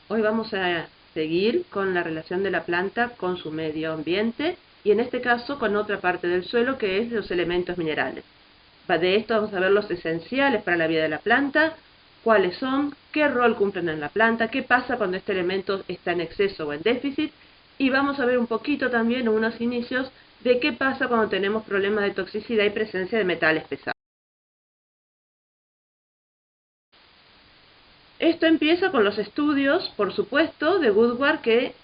Hoy vamos a seguir con la relación de la planta con su medio ambiente y en este caso con otra parte del suelo que es los elementos minerales. De esto vamos a ver los esenciales para la vida de la planta, cuáles son, qué rol cumplen en la planta, qué pasa cuando este elemento está en exceso o en déficit y vamos a ver un poquito también unos inicios de qué pasa cuando tenemos problemas de toxicidad y presencia de metales pesados. Esto empieza con los estudios, por supuesto, de Woodward que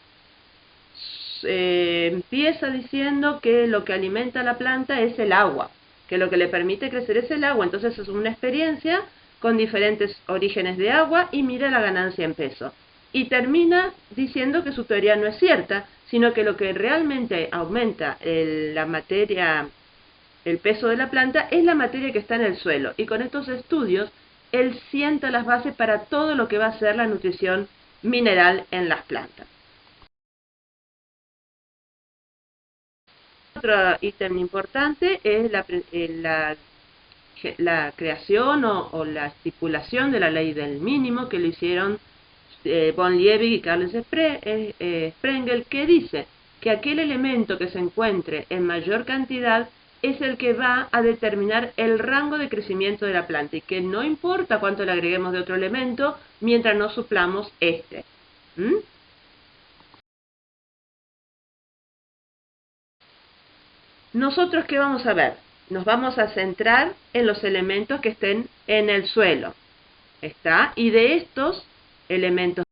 empieza diciendo que lo que alimenta a la planta es el agua, que lo que le permite crecer es el agua. Entonces es una experiencia con diferentes orígenes de agua y mira la ganancia en peso. Y termina diciendo que su teoría no es cierta, sino que lo que realmente aumenta la materia, el peso de la planta, es la materia que está en el suelo. Y con estos estudios, él sienta las bases para todo lo que va a ser la nutrición mineral en las plantas. Otro ítem importante es la creación o la estipulación de la ley del mínimo que lo hicieron von Liebig y Carlos Sprengel, que dice que aquel elemento que se encuentre en mayor cantidad es el que va a determinar el rango de crecimiento de la planta y que no importa cuánto le agreguemos de otro elemento mientras no suplamos este. ¿Mm? Nosotros, ¿qué vamos a ver? Nos vamos a centrar en los elementos que estén en el suelo. ¿Está? Y de estos elementos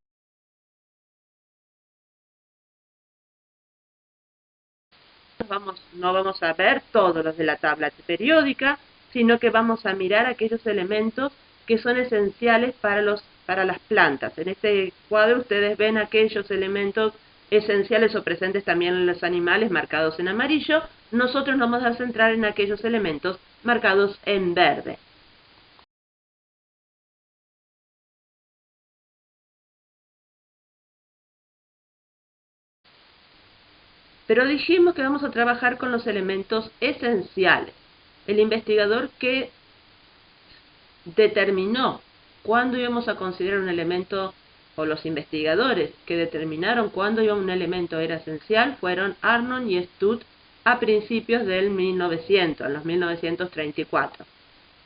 no vamos a ver todos los de la tabla periódica, sino que vamos a mirar aquellos elementos que son esenciales para las plantas. En este cuadro ustedes ven aquellos elementos esenciales o presentes también en los animales marcados en amarillo. Nosotros nos vamos a centrar en aquellos elementos marcados en verde. Pero dijimos que vamos a trabajar con los elementos esenciales. El investigador que determinó cuándo íbamos a considerar un elemento, o los investigadores que determinaron cuándo un elemento era esencial, fueron Arnold y Studt a principios del 1900, en los 1934.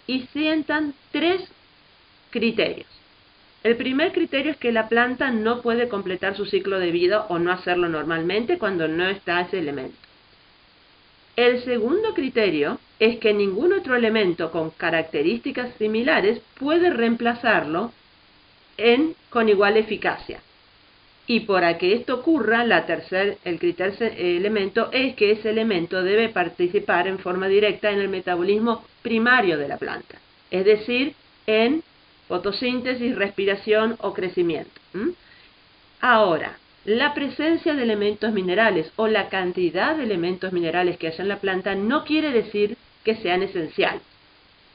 Y sientan tres criterios. El primer criterio es que la planta no puede completar su ciclo de vida o no hacerlo normalmente cuando no está ese elemento. El segundo criterio es que ningún otro elemento con características similares puede reemplazarlo con igual eficacia. Y para que esto ocurra, el tercer elemento es que ese elemento debe participar en forma directa en el metabolismo primario de la planta, es decir, en fotosíntesis, respiración o crecimiento. Ahora, la presencia de elementos minerales o la cantidad de elementos minerales que hay en la planta no quiere decir que sean esenciales.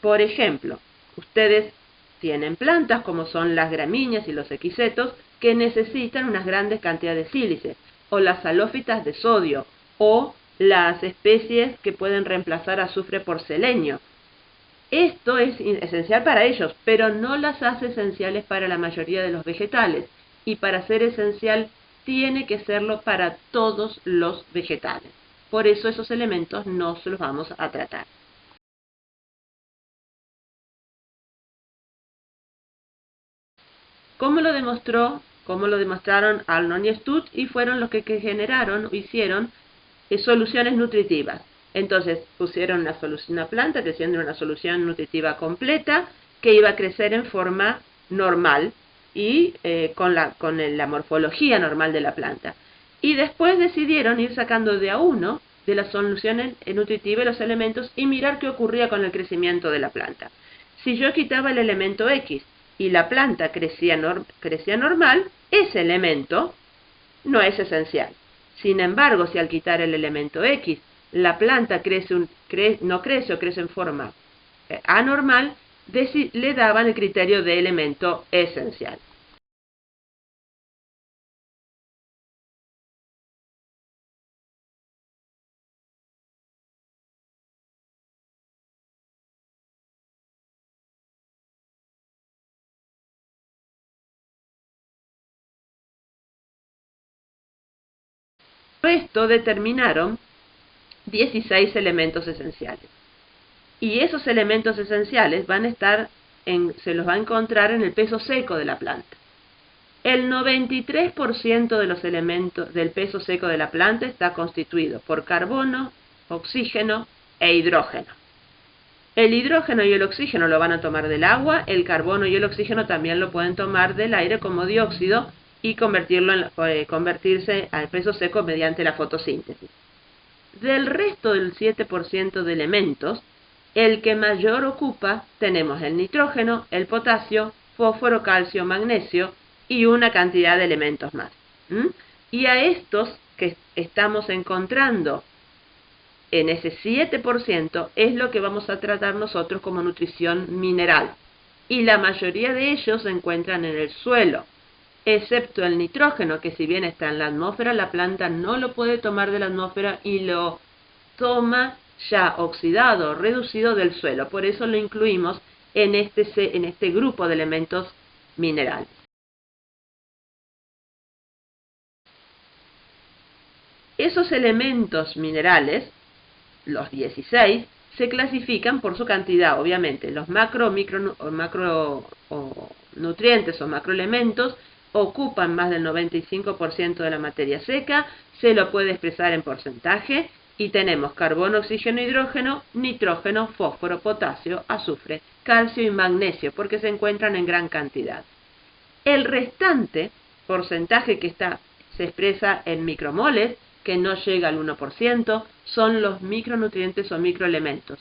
Por ejemplo, ustedes tienen plantas como son las gramíneas y los equisetos que necesitan unas grandes cantidades de sílice, o las salófitas de sodio, o las especies que pueden reemplazar azufre por selenio. Esto es esencial para ellos, pero no las hace esenciales para la mayoría de los vegetales. Y para ser esencial tiene que serlo para todos los vegetales. Por eso esos elementos no se los vamos a tratar. ¿Cómo lo demostraron Arnold y Studt? Y fueron los que generaron o hicieron soluciones nutritivas. Entonces pusieron una planta que siendo una solución nutritiva completa que iba a crecer en forma normal y con la morfología normal de la planta. Y después decidieron ir sacando de a uno de las soluciones nutritivas los elementos y mirar qué ocurría con el crecimiento de la planta. Si yo quitaba el elemento X y la planta crecía normal, ese elemento no es esencial. Sin embargo, si al quitar el elemento X, la planta no crece o crece en forma anormal, le daban el criterio de elemento esencial. Esto determinaron 16 elementos esenciales. Y esos elementos esenciales van a estar se los va a encontrar en el peso seco de la planta. El 93% de los elementos del peso seco de la planta está constituido por carbono, oxígeno e hidrógeno. El hidrógeno y el oxígeno lo van a tomar del agua, el carbono y el oxígeno también lo pueden tomar del aire como dióxido y convertirse al peso seco mediante la fotosíntesis. Del resto del 7% de elementos, el que mayor ocupa tenemos el nitrógeno, el potasio, fósforo, calcio, magnesio y una cantidad de elementos más. Y a estos que estamos encontrando en ese 7% es lo que vamos a tratar nosotros como nutrición mineral. Y la mayoría de ellos se encuentran en el suelo, excepto el nitrógeno, que si bien está en la atmósfera, la planta no lo puede tomar de la atmósfera y lo toma ya oxidado, reducido del suelo. Por eso lo incluimos en este grupo de elementos minerales. Esos elementos minerales, los 16, se clasifican por su cantidad, obviamente. Los macronutrientes o macroelementos ocupan más del 95% de la materia seca, se lo puede expresar en porcentaje, y tenemos carbono, oxígeno, hidrógeno, nitrógeno, fósforo, potasio, azufre, calcio y magnesio, porque se encuentran en gran cantidad. El restante porcentaje que se expresa en micromoles, que no llega al 1%, son los micronutrientes o microelementos,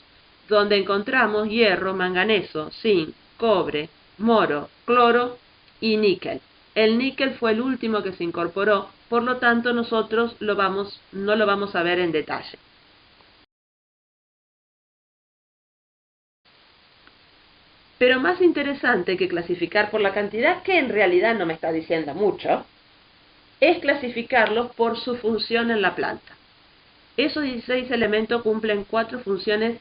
donde encontramos hierro, manganeso, zinc, cobre, moro, cloro y níquel. El níquel fue el último que se incorporó, por lo tanto nosotros no lo vamos a ver en detalle. Pero más interesante que clasificar por la cantidad, que en realidad no me está diciendo mucho, es clasificarlos por su función en la planta. Esos 16 elementos cumplen 4 funciones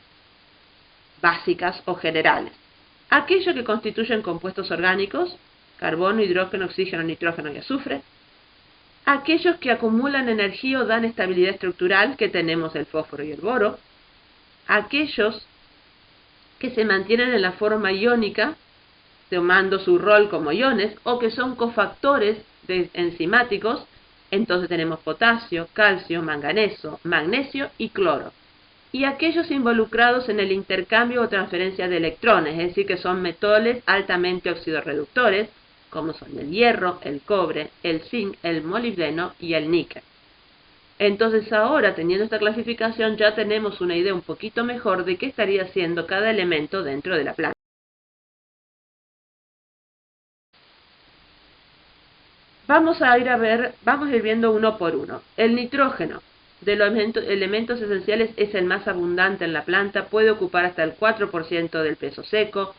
básicas o generales. Aquellos que constituyen compuestos orgánicos, carbono, hidrógeno, oxígeno, nitrógeno y azufre. Aquellos que acumulan energía o dan estabilidad estructural, que tenemos el fósforo y el boro. Aquellos que se mantienen en la forma iónica, tomando su rol como iones, o que son cofactores enzimáticos. Entonces tenemos potasio, calcio, manganeso, magnesio y cloro. Y aquellos involucrados en el intercambio o transferencia de electrones, es decir, que son metales altamente oxidorreductores, como son el hierro, el cobre, el zinc, el molibdeno y el níquel. Entonces ahora, teniendo esta clasificación, ya tenemos una idea un poquito mejor de qué estaría haciendo cada elemento dentro de la planta. Vamos a ir viendo uno por uno. El nitrógeno de los elementos esenciales es el más abundante en la planta, puede ocupar hasta el 4% del peso seco.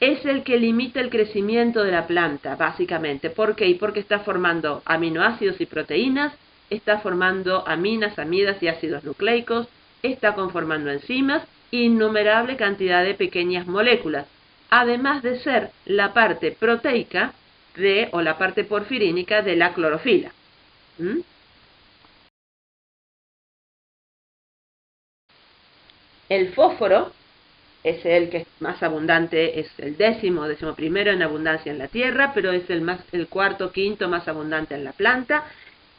Es el que limita el crecimiento de la planta, básicamente. ¿Por qué? Porque está formando aminoácidos y proteínas, está formando aminas, amidas y ácidos nucleicos, está conformando enzimas, innumerable cantidad de pequeñas moléculas, además de ser la parte proteica o la parte porfirínica de la clorofila. El fósforo es el que es más abundante, es el decimoprimero en abundancia en la tierra, pero es el cuarto, quinto más abundante en la planta,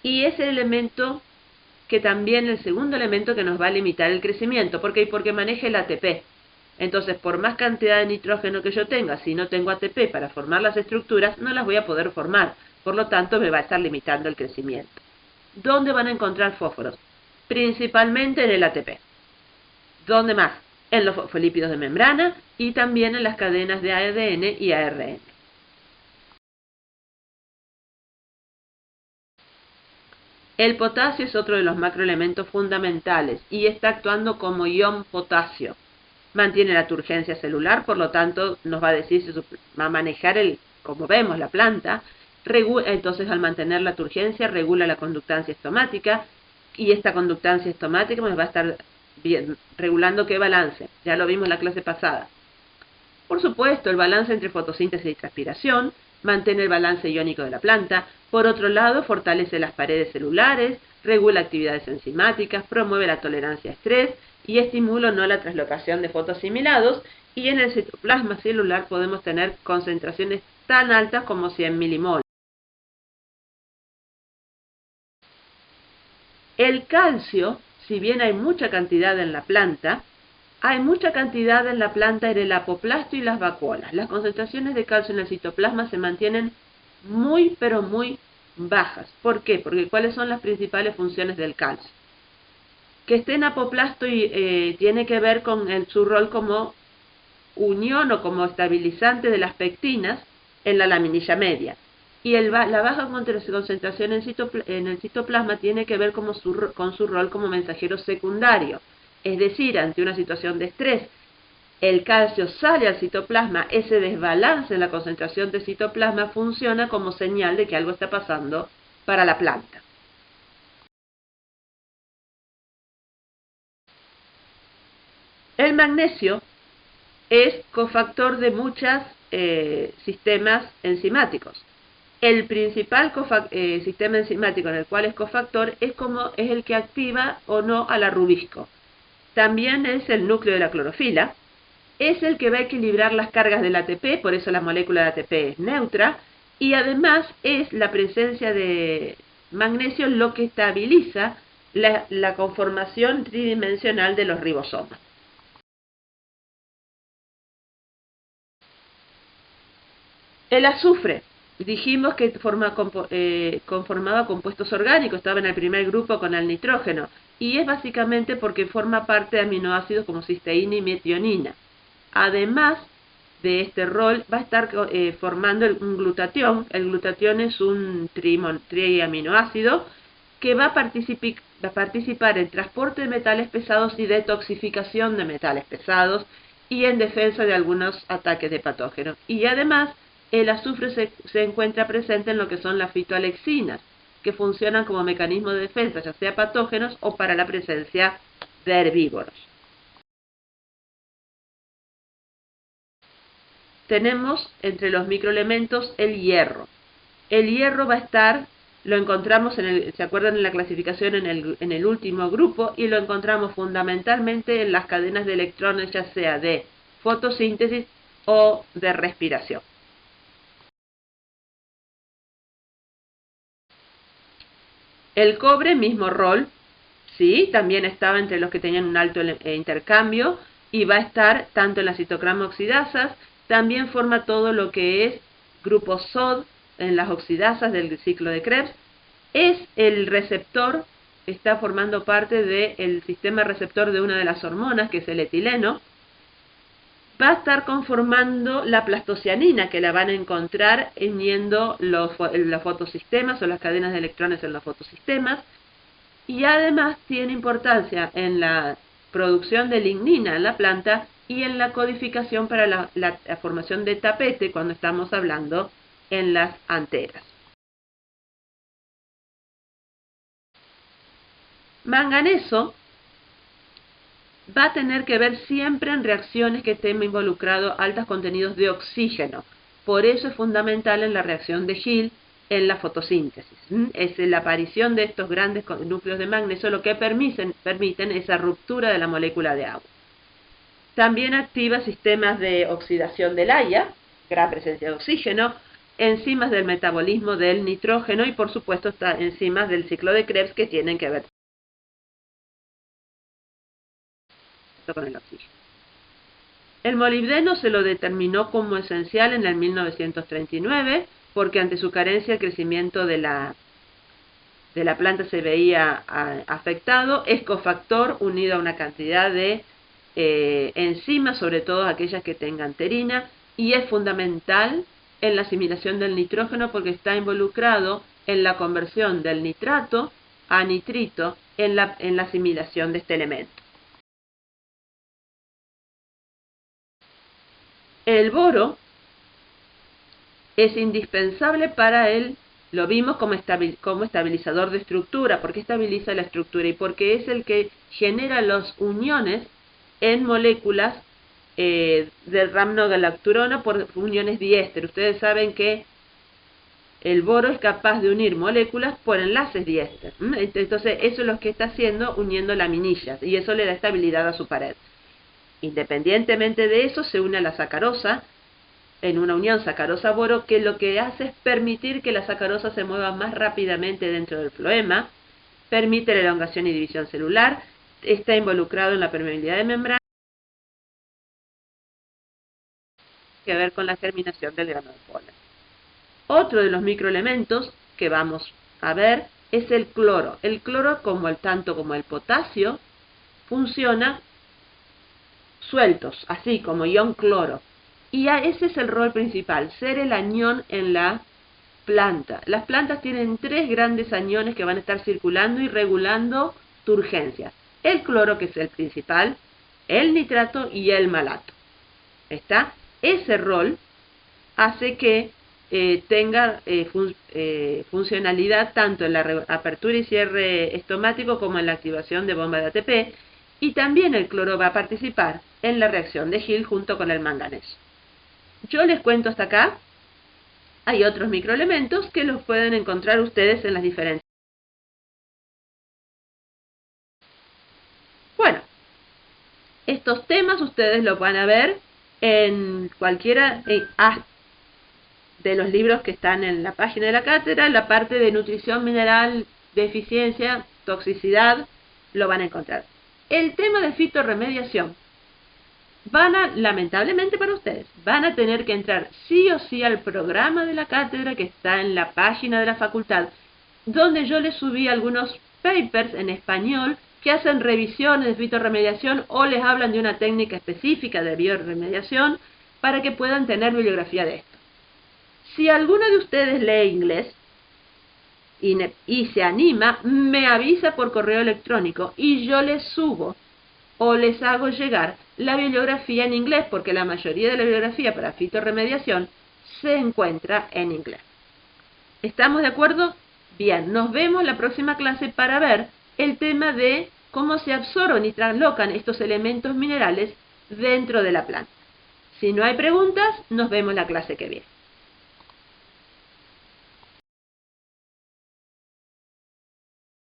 y es el elemento que también, el segundo elemento que nos va a limitar el crecimiento. ¿Por qué? Porque maneja el ATP. Entonces, por más cantidad de nitrógeno que yo tenga, si no tengo ATP para formar las estructuras, no las voy a poder formar. Por lo tanto, me va a estar limitando el crecimiento. ¿Dónde van a encontrar fósforos? Principalmente en el ATP. ¿Dónde más? En los fosfolípidos de membrana y también en las cadenas de ADN y ARN. El potasio es otro de los macroelementos fundamentales y está actuando como ion potasio. Mantiene la turgencia celular, por lo tanto nos va a decir si va a manejar como vemos, la planta. Entonces, al mantener la turgencia, regula la conductancia estomática, y esta conductancia estomática nos va a estar regulando qué balance. Ya lo vimos en la clase pasada. Por supuesto, el balance entre fotosíntesis y transpiración, mantiene el balance iónico de la planta. Por otro lado, fortalece las paredes celulares, regula actividades enzimáticas, promueve la tolerancia a estrés y estimula o no la translocación de fotoasimilados. Y en el citoplasma celular podemos tener concentraciones tan altas como 100 milimoles. El calcio, si bien hay mucha cantidad en la planta, hay mucha cantidad en la planta en el apoplasto y las vacuolas. Las concentraciones de calcio en el citoplasma se mantienen muy pero muy bajas. ¿Por qué? Porque ¿cuáles son las principales funciones del calcio? Que esté en apoplasto tiene que ver con su rol como unión o como estabilizante de las pectinas en la laminilla media. Y la baja concentración en el citoplasma tiene que ver con su rol como mensajero secundario. Es decir, ante una situación de estrés, el calcio sale al citoplasma, ese desbalance en la concentración de citoplasma funciona como señal de que algo está pasando para la planta. El magnesio es cofactor de muchos sistemas enzimáticos. El principal sistema enzimático en el cual es cofactor es el que activa o no a la rubisco. También es el núcleo de la clorofila, es el que va a equilibrar las cargas del ATP, por eso la molécula de ATP es neutra, y además es la presencia de magnesio lo que estabiliza la conformación tridimensional de los ribosomas. El azufre, dijimos que conformaba compuestos orgánicos, estaba en el primer grupo con el nitrógeno, y es básicamente porque forma parte de aminoácidos como cisteína y metionina. Además de este rol, va a estar formando un glutatión. El glutatión es un triaminoácido que va a participar en transporte de metales pesados y detoxificación de metales pesados y en defensa de algunos ataques de patógenos. Y además, el azufre se encuentra presente en lo que son las fitoalexinas, que funcionan como mecanismo de defensa, ya sea patógenos o para la presencia de herbívoros. Tenemos entre los microelementos el hierro. El hierro va a estar, lo encontramos ¿se acuerdan en la clasificación en el último grupo? Y lo encontramos fundamentalmente en las cadenas de electrones, ya sea de fotosíntesis o de respiración. El cobre, mismo rol, sí, también estaba entre los que tenían un alto intercambio y va a estar tanto en las citocromo oxidasas, también forma todo lo que es grupo SOD en las oxidasas del ciclo de Krebs, es el receptor, está formando parte del sistema receptor de una de las hormonas, que es el etileno. Va a estar conformando la plastocianina, que la van a encontrar uniendo los fotosistemas o las cadenas de electrones en los fotosistemas, y además tiene importancia en la producción de lignina en la planta y en la codificación para la formación de tapete cuando estamos hablando en las anteras. Manganeso va a tener que ver siempre en reacciones que estén involucrados altos contenidos de oxígeno. Por eso es fundamental en la reacción de Gill en la fotosíntesis. Es la aparición de estos grandes núcleos de magnesio lo que permiten esa ruptura de la molécula de agua. También activa sistemas de oxidación del haya, gran presencia de oxígeno, enzimas del metabolismo del nitrógeno y por supuesto enzimas del ciclo de Krebs que tienen que ver con el oxígeno. El molibdeno se lo determinó como esencial en el 1939 porque ante su carencia el crecimiento de la planta se veía afectado. Es cofactor unido a una cantidad de enzimas, sobre todo aquellas que tengan pterina, y es fundamental en la asimilación del nitrógeno porque está involucrado en la conversión del nitrato a nitrito en la asimilación de este elemento. El boro es indispensable para lo vimos como estabilizador de estructura, porque estabiliza la estructura y porque es el que genera las uniones en moléculas del ramnogalacturona por uniones diéster. Ustedes saben que el boro es capaz de unir moléculas por enlaces diéster. Entonces eso es lo que está haciendo uniendo laminillas y eso le da estabilidad a su pared. Independientemente de eso, se une a la sacarosa en una unión sacarosa-boro, que lo que hace es permitir que la sacarosa se mueva más rápidamente dentro del floema, permite la elongación y división celular, está involucrado en la permeabilidad de membrana, que ver con la germinación del grano de polen. Otro de los microelementos que vamos a ver es el cloro. El cloro, tanto como el potasio, funciona sueltos, así como ion cloro. Y ese es el rol principal, ser el anión en la planta. Las plantas tienen 3 grandes aniones que van a estar circulando y regulando turgencias. El cloro, que es el principal, el nitrato y el malato. ¿Está? Ese rol hace que tenga funcionalidad tanto en la apertura y cierre estomático como en la activación de bomba de ATP, y también el cloro va a participar en la reacción de Hill junto con el manganeso. Yo les cuento hasta acá. Hay otros microelementos que los pueden encontrar ustedes en las diferentes. Bueno, estos temas ustedes los van a ver en cualquiera de los libros que están en la página de la cátedra. La parte de nutrición mineral, deficiencia, toxicidad, lo van a encontrar. El tema de fitorremediación, lamentablemente para ustedes, van a tener que entrar sí o sí al programa de la cátedra que está en la página de la facultad, donde yo les subí algunos papers en español que hacen revisiones de fitorremediación o les hablan de una técnica específica de bioremediación para que puedan tener bibliografía de esto. Si alguno de ustedes lee inglés y se anima, me avisa por correo electrónico y yo les subo o les hago llegar la bibliografía en inglés, porque la mayoría de la bibliografía para fitorremediación se encuentra en inglés. ¿Estamos de acuerdo? Bien, nos vemos la próxima clase para ver el tema de cómo se absorben y translocan estos elementos minerales dentro de la planta. Si no hay preguntas, nos vemos la clase que viene.